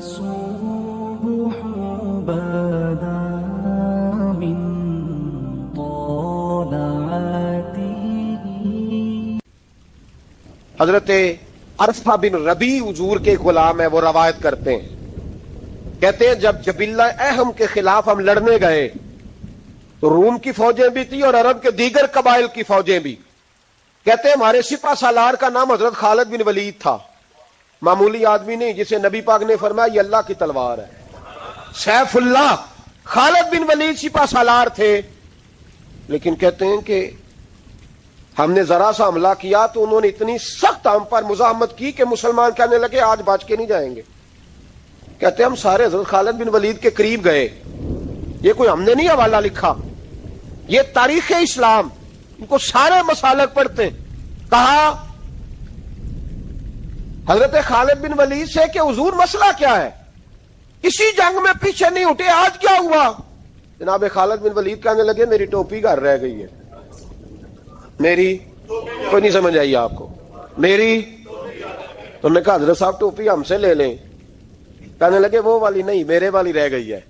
الصبح بدا من طلعته. حضرت عرفہ بن ربی حضور کے غلام ہے، وہ روایت کرتے ہیں، کہتے ہیں جب جبلہ اہم کے خلاف ہم لڑنے گئے تو روم کی فوجیں بھی تھی اور عرب کے دیگر قبائل کی فوجیں بھی. کہتے ہیں ہمارے سپہ سالار کا نام حضرت خالد بن ولید تھا، معمولی آدمی نہیں جسے نبی پاک نے فرمایا یہ اللہ کی تلوار ہے. سیف اللہ خالد بن ولید سپہ سالار تھے، لیکن کہتے ہیں کہ ہم نے ذرا سا حملہ کیا تو انہوں نے اتنی سخت ہم پر مزاحمت کی کہ مسلمان کہنے لگے آج بچ کے نہیں جائیں گے. کہتے ہیں ہم سارے حضرت خالد بن ولید کے قریب گئے، یہ کوئی ہم نے نہیں حوالہ لکھا، یہ تاریخ اسلام، ان کو سارے مسالک پڑھتے. کہا حضرت خالد بن ولید سے کہ حضور مسئلہ کیا ہے، کسی جنگ میں پیچھے نہیں اٹھے، آج کیا ہوا؟ جناب خالد بن ولید کہنے لگے میری ٹوپی گھر رہ گئی ہے. میری کوئی نہیں سمجھ آئی آپ کو؟ میری تو نے کہا حضرت صاحب ٹوپی ہم سے لے لیں. کہنے لگے وہ والی نہیں، میرے والی رہ گئی ہے.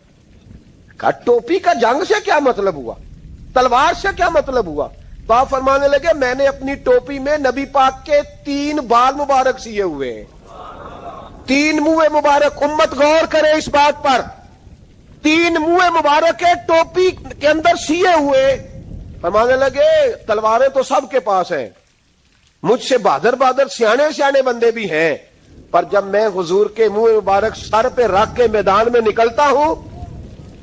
کہا ٹوپی کا جنگ سے کیا مطلب ہوا، تلوار سے کیا مطلب ہوا؟ تو آپ فرمانے لگے میں نے اپنی ٹوپی میں نبی پاک کے 3 بال مبارک سیے ہوئے ہیں، 3 منہ مبارک. امت غور کرے اس بات پر، 3 منہ مبارک کے ٹوپی کے اندر سیے ہوئے. فرمانے لگے تلواریں تو سب کے پاس ہیں، مجھ سے بہادر بہادر سیانے سیانے بندے بھی ہیں، پر جب میں حضور کے منہ مبارک سر پہ رکھ کے میدان میں نکلتا ہوں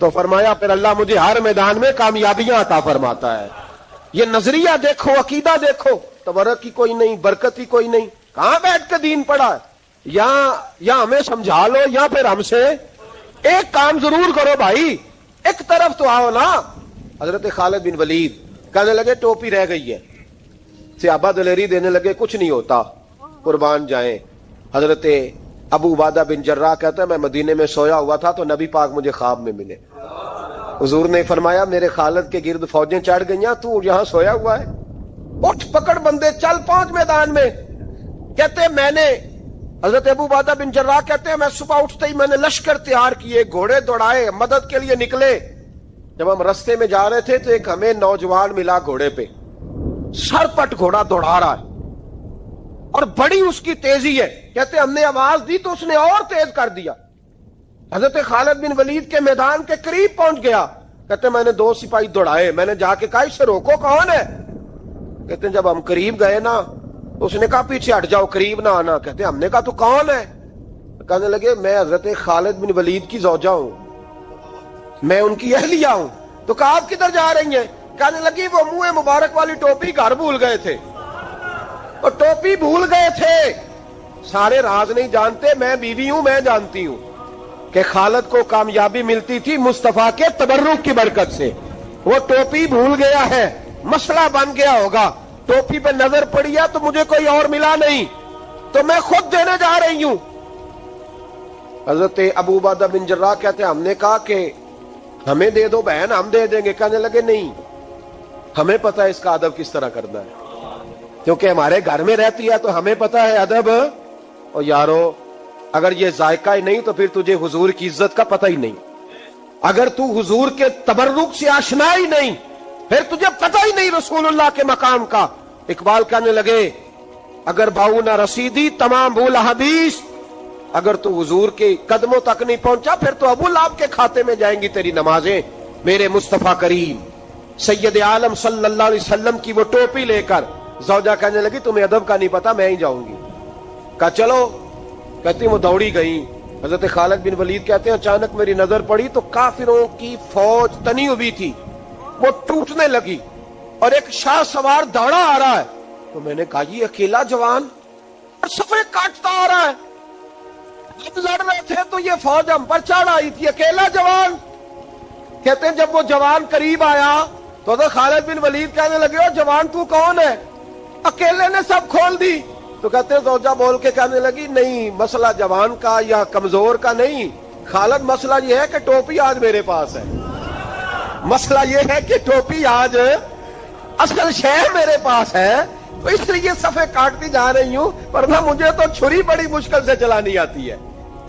تو فرمایا پھر اللہ مجھے ہر میدان میں کامیابیاں عطا فرماتا ہے. یہ نظریہ دیکھو، عقیدہ دیکھو، تبرک کی کوئی نہیں، برکت کی کوئی نہیں. کہاں بیٹھ کے دین پڑھا ہے؟ یا ہمیں سمجھا لو یا پھر ہم سے ایک کام ضرور کرو بھائی، ایک طرف تو آؤ نا. حضرت خالد بن ولید کہنے لگے ٹوپی رہ گئی ہے. صحابہ دلیری دینے لگے کچھ نہیں ہوتا، قربان جائیں. حضرت ابو عبادہ بن جراح کہتا ہے میں مدینے میں سویا ہوا تھا تو نبی پاک مجھے خواب میں ملے. حضور نے فرمایا میرے خالد کے گرد فوجیں چڑھ گئیں، تو یہاں سویا ہوا ہے، اٹھ پکڑ بندے چل پہنچ میدان میں. کہتے ہیں میں نے، حضرت ابو عبادہ بن جراح کہتے ہیں میں صبح اٹھتے ہی میں نے لشکر تیار کیے، گھوڑے دوڑائے، مدد کے لیے نکلے. جب ہم رستے میں جا رہے تھے تو ایک ہمیں نوجوان ملا گھوڑے پہ، سر پٹ گھوڑا دوڑا رہا ہے اور بڑی اس کی تیزی ہے. کہتے ہم نے آواز دی تو اس نے اور تیز کر دیا. حضرت خالد بن ولید کے میدان کے قریب پہنچ گیا. کہتے میں نے 2 سپاہی دوڑائے، میں نے جا کے کہا اسے روکو، کون ہے؟ کہتے جب ہم قریب گئے نا اس نے کہا پیچھے ہٹ جاؤ، قریب نہ آنا. کہتے ہم نے کہا تو کون ہے؟ کہنے لگے میں حضرت خالد بن ولید کی زوجہ ہوں، میں ان کی اہلیہ ہوں. تو کہا آپ کدھر جا رہی ہیں؟ کہنے لگی وہ منہ مبارک والی ٹوپی گھر بھول گئے تھے، اور ٹوپی بھول گئے تھے. سارے راز نہیں جانتے، میں بیوی ہوں، میں جانتی ہوں کہ خالد کو کامیابی ملتی تھی مصطفیٰ کے تبرک کی برکت سے. وہ ٹوپی بھول گیا ہے، مسئلہ بن گیا ہوگا، ٹوپی پہ نظر پڑی ہے تو مجھے کوئی اور ملا نہیں تو میں خود دینے جا رہی ہوں. حضرت ابو عبادہ بن جراح کہتے ہیں ہم نے کہا کہ ہمیں دے دو بہن، ہم دے دیں گے. کہنے لگے نہیں، ہمیں پتہ ہے اس کا ادب کس طرح کرنا ہے، کیونکہ ہمارے گھر میں رہتی ہے تو ہمیں پتہ ہے ادب. اور یارو اگر یہ ذائقہ ہی نہیں تو پھر تجھے حضور کی عزت کا پتہ ہی نہیں. اگر تو حضور کے تبرک سے آشنا ہی نہیں پھر تجھے پتہ ہی نہیں رسول اللہ کے مقام کا. اقبال کہنے لگے اگر باؤ نہ رسیدی تمام بھول حدیث، اگر تو حضور کے قدموں تک نہیں پہنچا پھر تو ابو لہب کے کھاتے میں جائیں گی تیری نمازیں. میرے مصطفیٰ کریم سید عالم صلی اللہ علیہ وسلم کی وہ ٹوپی لے کر زوجہ کہنے لگی تمہیں ادب کا نہیں پتا، میں ہی جاؤں گی. کہا چلو. کہتی وہ دوڑی گئی. حضرت خالد بن ولید کہتے ہیں اچانک میری نظر پڑی تو کافروں کی فوج تنی ہوئی تھی، وہ ٹوٹنے لگی اور ایک شاہ سوار دوڑا آ رہا ہے. تو میں نے کہا یہ اکیلا جوان اور صفے کاٹتا آ رہا ہے، جب لڑ رہے تھے تو یہ فوج ہم پر چڑھ آئی تھی، اکیلا جوان. کہتے ہیں جب وہ جوان قریب آیا تو حضرت خالد بن ولید کہنے لگے او جوان تو کون ہے؟ اکیلے نے سب کھول دی. تو کہتے ہیں زوجہ بول کے کہنے لگی نہیں، مسئلہ جوان کا یا کمزور کا نہیں خالد، مسئلہ یہ ہے کہ ٹوپی آج میرے پاس ہے، مسئلہ یہ ہے کہ ٹوپی آج اصل شے میرے پاس ہے، تو اس لیے صفحے کاٹتی جا رہی ہوں، ورنہ مجھے تو چھری بڑی مشکل سے چلانی آتی ہے.